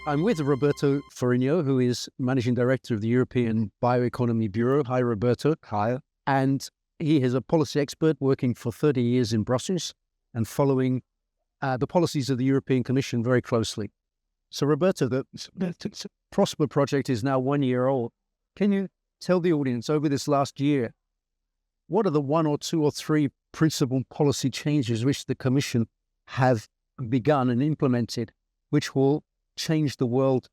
I'm with Roberto Ferrigno, who is Managing Director of the European Bioeconomy Bureau. Hi, Roberto. Hi. And he is a policy expert working for 30 years in Brussels and following the policies of the European Commission very closely. So, Roberto, the Prosper project is now 1 year old. Can you tell the audience over this last year, what are the one or two or three principal policy changes which the Commission have begun and implemented, which will change the world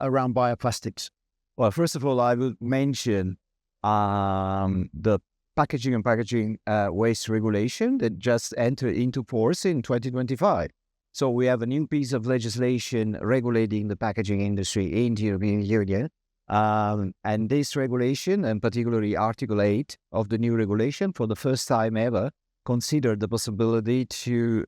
around bioplastics? Well, first of all, I would mention the packaging waste regulation that just entered into force in 2025. So we have a new piece of legislation regulating the packaging industry in the European Union. And this regulation, and particularly Article 8 of the new regulation, for the first time ever, considered the possibility to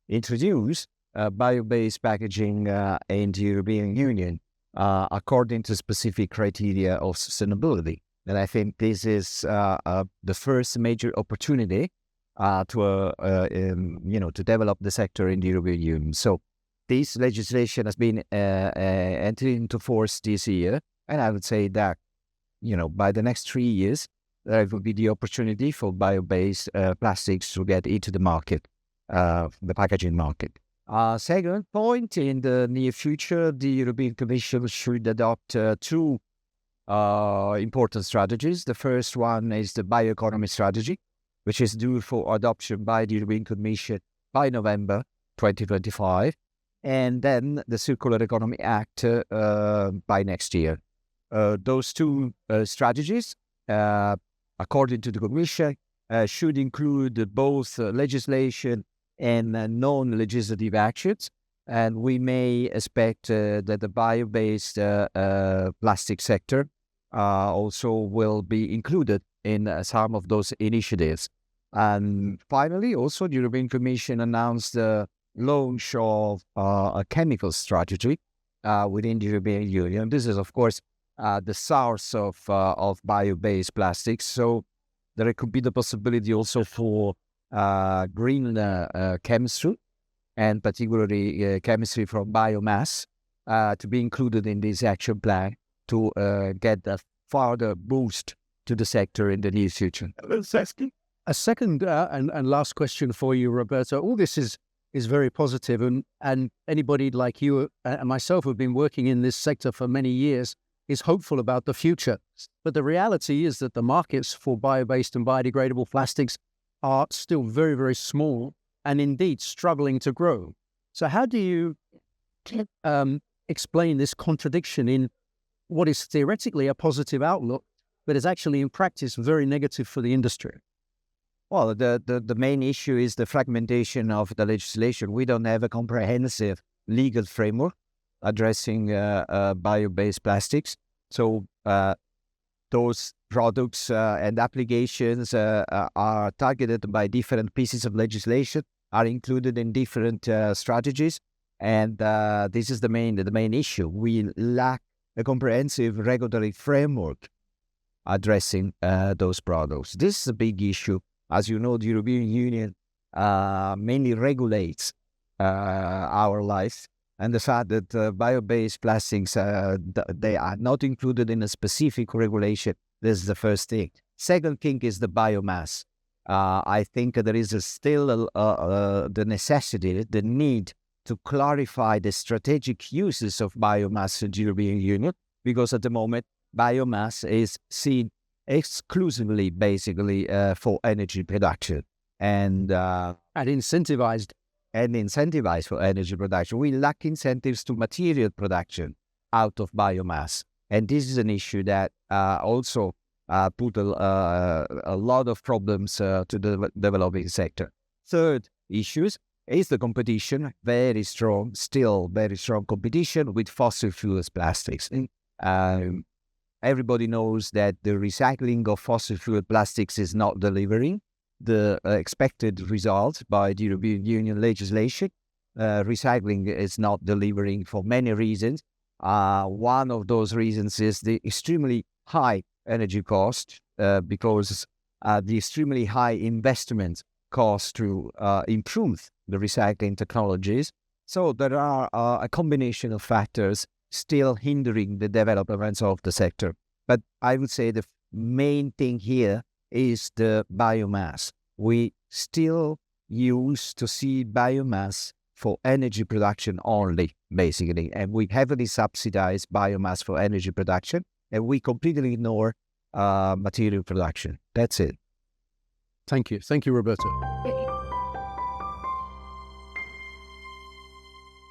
introduce bio-based packaging in the European Union according to specific criteria of sustainability. And I think this is the first major opportunity to develop the sector in the European Union. So this legislation has been entered into force this year, and I would say that by the next 3 years there will be the opportunity for bio-based plastics to get into the market, the packaging market. Second point, in the near future, the European Commission should adopt two important strategies. The first one is the bioeconomy strategy, which is due for adoption by the European Commission by November 2025, and then the Circular Economy Act by next year. Those two strategies, according to the Commission, should include both legislation and non-legislative actions, and we may expect that the bio-based plastic sector also will be included in some of those initiatives. And finally, also the European Commission announced the launch of a chemical strategy within the European Union. This is, of course, the source of bio-based plastics, so there could be the possibility also for green chemistry, and particularly chemistry from biomass, to be included in this action plan to get a further boost to the sector in the near future. A second and last question for you, Roberto. All this is very positive, and anybody like you and myself who've been working in this sector for many years is hopeful about the future. But the reality is that the markets for bio-based and biodegradable plastics are still very, very small and indeed struggling to grow. So how do you explain this contradiction in what is theoretically a positive outlook, but is actually in practice very negative for the industry? Well, the main issue is the fragmentation of the legislation. We don't have a comprehensive legal framework addressing bio-based plastics. So those products and applications are targeted by different pieces of legislation, are included in different strategies, and this is the main issue. We lack a comprehensive regulatory framework addressing those products. This is a big issue. As you know, the European Union mainly regulates our life, and the fact that bio-based plastics, they are not included in a specific regulation, this is the first thing. Second thing is the biomass. I think there is still the necessity, the need to clarify the strategic uses of biomass in the European Union, because at the moment, biomass is seen exclusively, basically, for energy production and incentivized. And incentivized for energy production. We lack incentives to material production out of biomass. And this is an issue that also put a lot of problems to the developing sector. Third issues is the competition, still very strong competition with fossil fuels plastics. Everybody knows that the recycling of fossil fuel plastics is not delivering the expected result by the European Union legislation. Recycling is not delivering for many reasons. One of those reasons is the extremely high energy cost, because the extremely high investment cost to improve the recycling technologies. So there are a combination of factors still hindering the development of the sector. But I would say the main thing here is the biomass. We still used to see biomass for energy production only, basically, and we heavily subsidize biomass for energy production, and we completely ignore material production. That's it. Thank you, Roberto.